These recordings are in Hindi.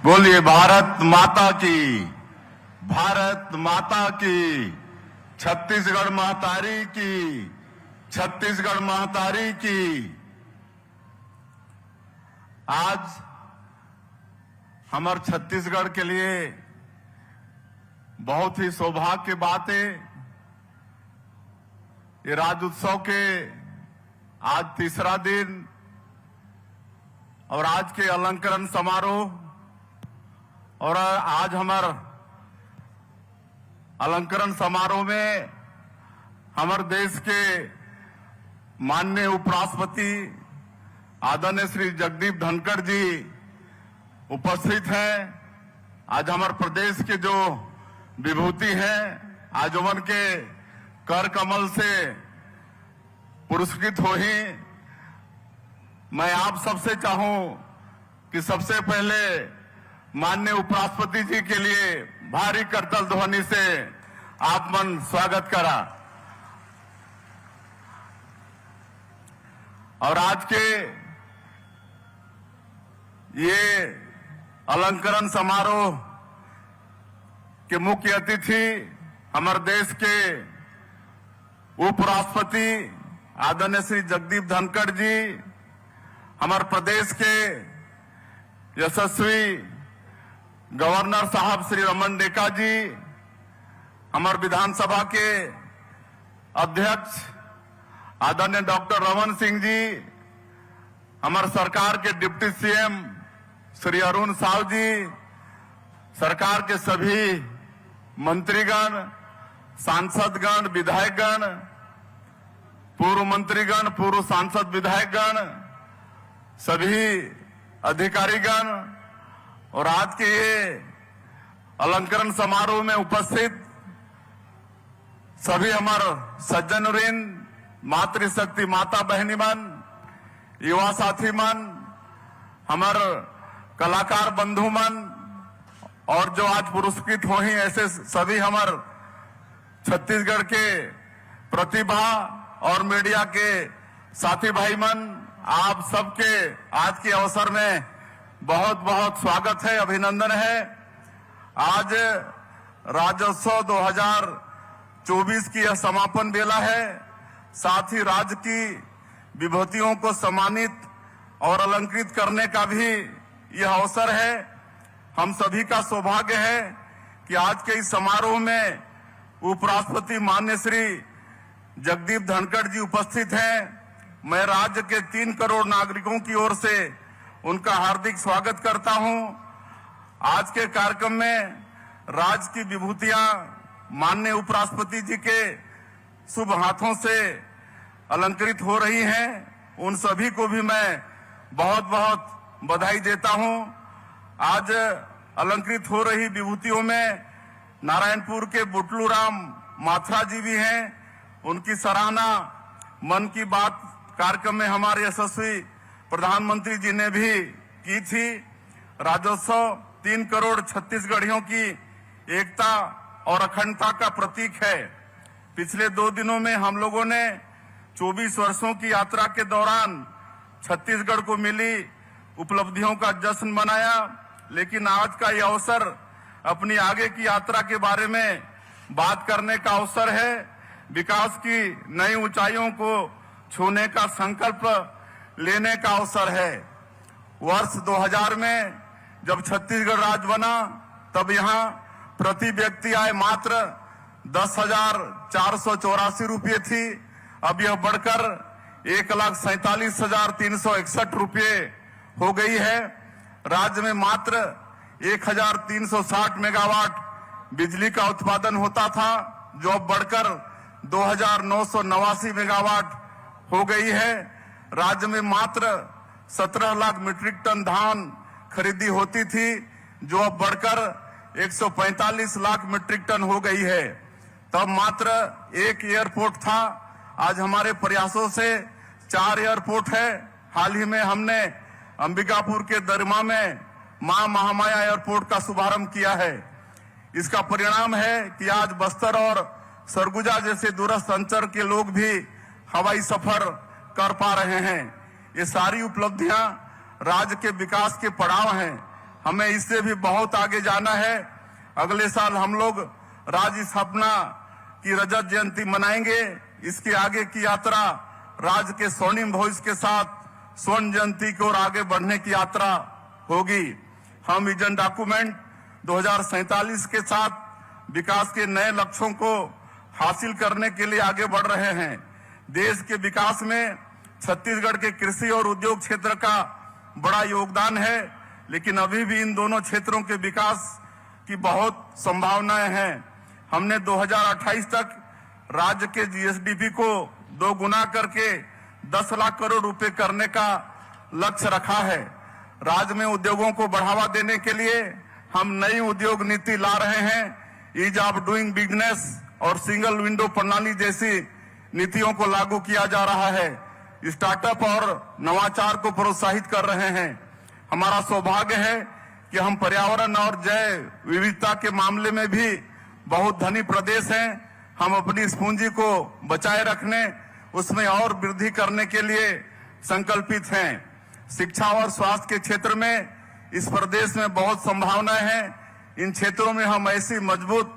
बोलिए भारत माता की, भारत माता की, छत्तीसगढ़ महतारी की, छत्तीसगढ़ महतारी की। आज हमारे छत्तीसगढ़ के लिए बहुत ही सौभाग्य की बात है। ये राज्य उत्सव के आज तीसरा दिन और आज के अलंकरण समारोह और आज हमारे अलंकरण समारोह में हमारे देश के माननीय उपराष्ट्रपति आदरणीय श्री जगदीप धनखड़ जी उपस्थित हैं। आज हमारे प्रदेश के जो विभूति हैं आज उनके कर कमल से पुरस्कृत हो ही मैं आप सबसे चाहूं कि सबसे पहले माननीय उपराष्ट्रपति जी के लिए भारी करतल ध्वनि से आप मन स्वागत करा। और आज के ये अलंकरण समारोह के मुख्य अतिथि हमारे देश के उपराष्ट्रपति आदरणीय श्री जगदीप धनखड़ जी, हमारे प्रदेश के यशस्वी गवर्नर साहब श्री रमन डेका जी, हमारे विधानसभा के अध्यक्ष आदरणीय डॉक्टर रमन सिंह जी, हमारे सरकार के डिप्टी सीएम श्री अरुण साव जी, सरकार के सभी मंत्रीगण, सांसदगण, विधायकगण, पूर्व मंत्रीगण, पूर्व सांसद, विधायकगण, सभी अधिकारीगण और आज के ये अलंकरण समारोह में उपस्थित सभी हमारे सज्जनवृंद, मातृशक्ति माता बहनी मन, युवा साथी मन, हमारे कलाकार बंधु मन और जो आज पुरस्कृत हो ही ऐसे सभी हमारे छत्तीसगढ़ के प्रतिभा और मीडिया के साथी भाई मन, आप सबके आज के अवसर में बहुत बहुत स्वागत है, अभिनंदन है। आज राज्योत्सव 2024 की यह समापन बेला है। साथ ही राज्य की विभूतियों को सम्मानित और अलंकृत करने का भी यह अवसर है। हम सभी का सौभाग्य है कि आज के इस समारोह में उपराष्ट्रपति माननीय श्री जगदीप धनखड़ जी उपस्थित हैं। मैं राज्य के 3 करोड़ नागरिकों की ओर से उनका हार्दिक स्वागत करता हूं। आज के कार्यक्रम में राज्य की विभूतियां माननीय उपराष्ट्रपति जी के शुभ हाथों से अलंकृत हो रही हैं। उन सभी को भी मैं बहुत बहुत बधाई देता हूं। आज अलंकृत हो रही विभूतियों में नारायणपुर के बुटलू राम माथुरा जी भी हैं। उनकी सराहना मन की बात कार्यक्रम में हमारे यशस्वी प्रधानमंत्री जी ने भी की थी। राज्योत्सव 3 करोड़ छत्तीसगढ़ियों की एकता और अखंडता का प्रतीक है। पिछले 2 दिनों में हम लोगों ने 24 वर्षों की यात्रा के दौरान छत्तीसगढ़ को मिली उपलब्धियों का जश्न मनाया, लेकिन आज का यह अवसर अपनी आगे की यात्रा के बारे में बात करने का अवसर है। विकास की नई ऊंचाइयों को छूने का संकल्प लेने का अवसर है। वर्ष 2000 में जब छत्तीसगढ़ राज्य बना तब यहाँ प्रति व्यक्ति आय मात्र 10,484 रुपये थी। अब यह बढ़कर 1,47,361 रुपये हो गई है। राज्य में मात्र 1,360 मेगावाट बिजली का उत्पादन होता था, जो अब बढ़कर 2,989 मेगावाट हो गई है। राज्य में मात्र 17 लाख मीट्रिक टन धान खरीदी होती थी, जो अब बढ़कर 145 लाख मीट्रिक टन हो गई है। तब मात्र 1 एयरपोर्ट था, आज हमारे प्रयासों से 4 एयरपोर्ट है। हाल ही में हमने अंबिकापुर के दरमा में मां महामाया एयरपोर्ट का शुभारंभ किया है। इसका परिणाम है कि आज बस्तर और सरगुजा जैसे दूरस्थ अंचल के लोग भी हवाई सफर कर पा रहे हैं। ये सारी उपलब्धियां राज्य के विकास के पड़ाव हैं। हमें इससे भी बहुत आगे जाना है। अगले साल हम लोग राज्य स्थापना की रजत जयंती मनाएंगे। इसके आगे की यात्रा राज्य के स्वर्णिम भविष्य के साथ स्वर्ण जयंती की ओर आगे बढ़ने की यात्रा होगी। हम विजन डॉक्यूमेंट 2047 के साथ विकास के नए लक्ष्यों को हासिल करने के लिए आगे बढ़ रहे हैं। देश के विकास में छत्तीसगढ़ के कृषि और उद्योग क्षेत्र का बड़ा योगदान है, लेकिन अभी भी इन दोनों क्षेत्रों के विकास की बहुत संभावनाएं हैं। हमने 2028 तक राज्य के जीएसडीपी को 2 गुना करके 10 लाख करोड़ रुपए करने का लक्ष्य रखा है। राज्य में उद्योगों को बढ़ावा देने के लिए हम नई उद्योग नीति ला रहे हैं। ईज ऑफ डूइंग बिजनेस और सिंगल विंडो प्रणाली जैसी नीतियों को लागू किया जा रहा है। स्टार्टअप और नवाचार को प्रोत्साहित कर रहे हैं। हमारा सौभाग्य है कि हम पर्यावरण और जैव विविधता के मामले में भी बहुत धनी प्रदेश हैं। हम अपनी इस पूंजी को बचाए रखने, उसमें और वृद्धि करने के लिए संकल्पित हैं। शिक्षा और स्वास्थ्य के क्षेत्र में इस प्रदेश में बहुत संभावनाएं हैं। इन क्षेत्रों में हम ऐसी मजबूत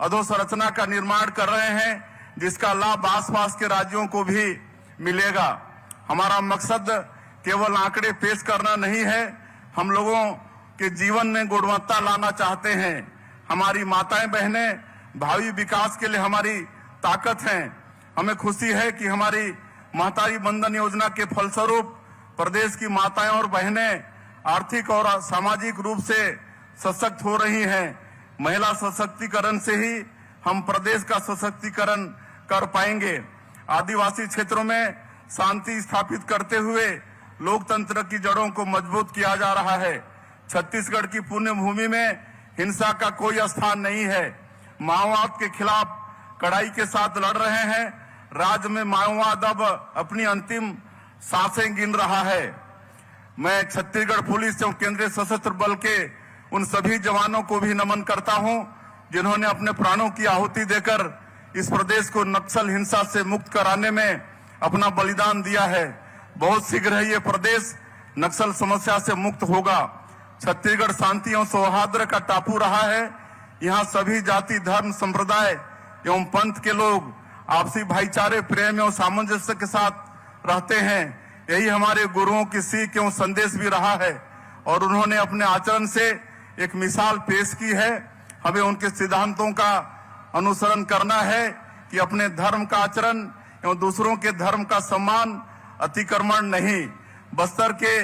अधोसंरचना का निर्माण कर रहे हैं जिसका लाभ आसपास के राज्यों को भी मिलेगा। हमारा मकसद केवल आंकड़े पेश करना नहीं है, हम लोगों के जीवन में गुणवत्ता लाना चाहते हैं। हमारी माताएं बहनें भावी विकास के लिए हमारी ताकत हैं। हमें खुशी है कि हमारी महतारी बंधन योजना के फलस्वरूप प्रदेश की माताएं और बहनें आर्थिक और सामाजिक रूप से सशक्त हो रही हैं। महिला सशक्तिकरण से ही हम प्रदेश का सशक्तिकरण कर पाएंगे। आदिवासी क्षेत्रों में शांति स्थापित करते हुए लोकतंत्र की जड़ों को मजबूत किया जा रहा है। छत्तीसगढ़ की पुण्य भूमि में हिंसा का कोई स्थान नहीं है। माओवाद के खिलाफ कड़ाई के साथ लड़ रहे हैं। राज्य में माओवाद अब अपनी अंतिम सांसें गिन रहा है। मैं छत्तीसगढ़ पुलिस एवं केंद्रीय सशस्त्र बल के उन सभी जवानों को भी नमन करता हूं जिन्होंने अपने प्राणों की आहुति देकर इस प्रदेश को नक्सल हिंसा से मुक्त कराने में अपना बलिदान दिया है। बहुत शीघ्र ही ये प्रदेश नक्सल समस्या से मुक्त होगा। छत्तीसगढ़ शांति एवं सौहार्द का टापू रहा है। यहाँ सभी जाति, धर्म, संप्रदाय एवं पंथ के लोग आपसी भाईचारे, प्रेम एवं सामंजस्य के साथ रहते हैं। यही हमारे गुरुओं की सीख एवं संदेश भी रहा है और उन्होंने अपने आचरण से एक मिसाल पेश की है। हमें उनके सिद्धांतों का अनुसरण करना है कि अपने धर्म का आचरण एवं दूसरों के धर्म का सम्मान, अतिक्रमण नहीं। बस्तर के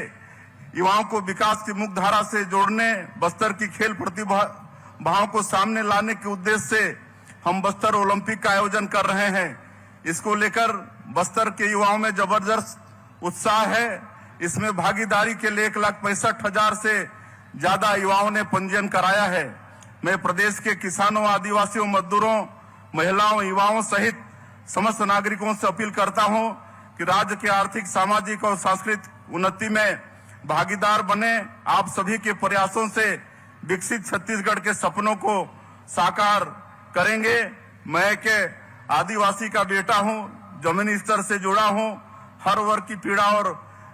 युवाओं को विकास की मुख्य धारा से जोड़ने, बस्तर की खेल प्रतिभाओं को सामने लाने के उद्देश्य से हम बस्तर ओलंपिक का आयोजन कर रहे हैं। इसको लेकर बस्तर के युवाओं में जबरदस्त उत्साह है। इसमें भागीदारी के लिए 1,65,000 से ज्यादा युवाओं ने पंजीयन कराया है। मैं प्रदेश के किसानों, आदिवासियों, मजदूरों, महिलाओं, युवाओं सहित समस्त नागरिकों से अपील करता हूं कि राज्य के आर्थिक, सामाजिक और सांस्कृतिक उन्नति में भागीदार बने। आप सभी के प्रयासों से विकसित छत्तीसगढ़ के सपनों को साकार करेंगे। मैं के आदिवासी का बेटा हूं, जमीनी स्तर से जुड़ा हूं, हर वर्ग की पीड़ा और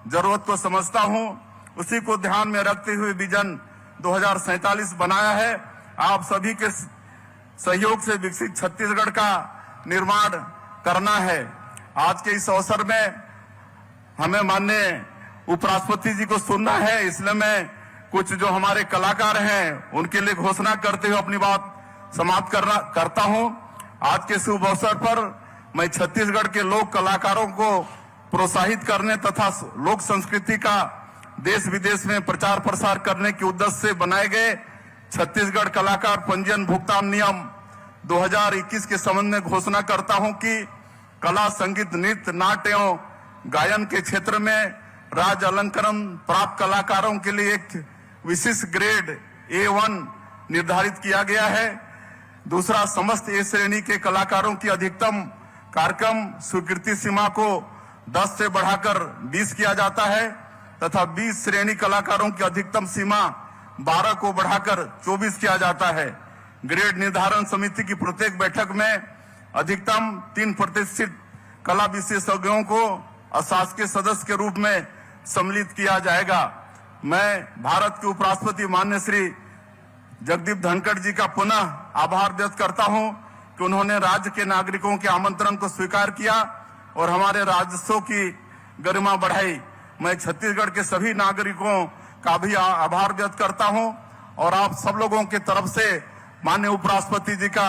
जरूरत को समझता हूं। उसी को ध्यान में रखते हुए विजन 2047 बनाया है। आप सभी के सहयोग से विकसित छत्तीसगढ़ का निर्माण करना है। आज के इस अवसर में हमें माननीय उपराष्ट्रपति जी को सुनना है, इसलिए मैं कुछ जो हमारे कलाकार हैं उनके लिए घोषणा करते हुए अपनी बात समाप्त करता हूं। आज के शुभ अवसर पर मैं छत्तीसगढ़ के लोक कलाकारों को प्रोत्साहित करने तथा लोक संस्कृति का देश विदेश में प्रचार प्रसार करने के उद्देश्य से बनाए गए छत्तीसगढ़ कलाकार पंजीयन भुगतान नियम 2021 के संबंध में घोषणा करता हूं कि कला, संगीत, नृत्य, नाट्य एवं गायन के क्षेत्र में राज्य अलंकरण प्राप्त कलाकारों के लिए एक विशिष्ट ग्रेड A1 निर्धारित किया गया है। दूसरा, समस्त A श्रेणी के कलाकारों की अधिकतम कार्यक्रम स्वीकृति सीमा को 10 से बढ़ाकर 20 किया जाता है तथा 20 श्रेणी कलाकारों की अधिकतम सीमा 12 को बढ़ाकर 24 किया जाता है। ग्रेड निर्धारण समिति की प्रत्येक बैठक में अधिकतम 3 प्रतिष्ठित कला विशेषज्ञों को अशासकीय सदस्य के रूप में सम्मिलित किया जाएगा। मैं भारत के उपराष्ट्रपति माननीय श्री जगदीप धनखड़ जी का पुनः आभार व्यक्त करता हूं कि उन्होंने राज्य के नागरिकों के आमंत्रण को स्वीकार किया और हमारे राजस्व की गरिमा बढ़ाई। मैं छत्तीसगढ़ के सभी नागरिकों का भी आभार व्यक्त करता हूं और आप सब लोगों की तरफ से माननीय उपराष्ट्रपति जी का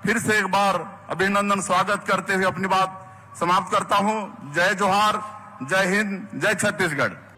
फिर से एक बार अभिनंदन स्वागत करते हुए अपनी बात समाप्त करता हूं। जय जोहार, जय हिंद, जय छत्तीसगढ़।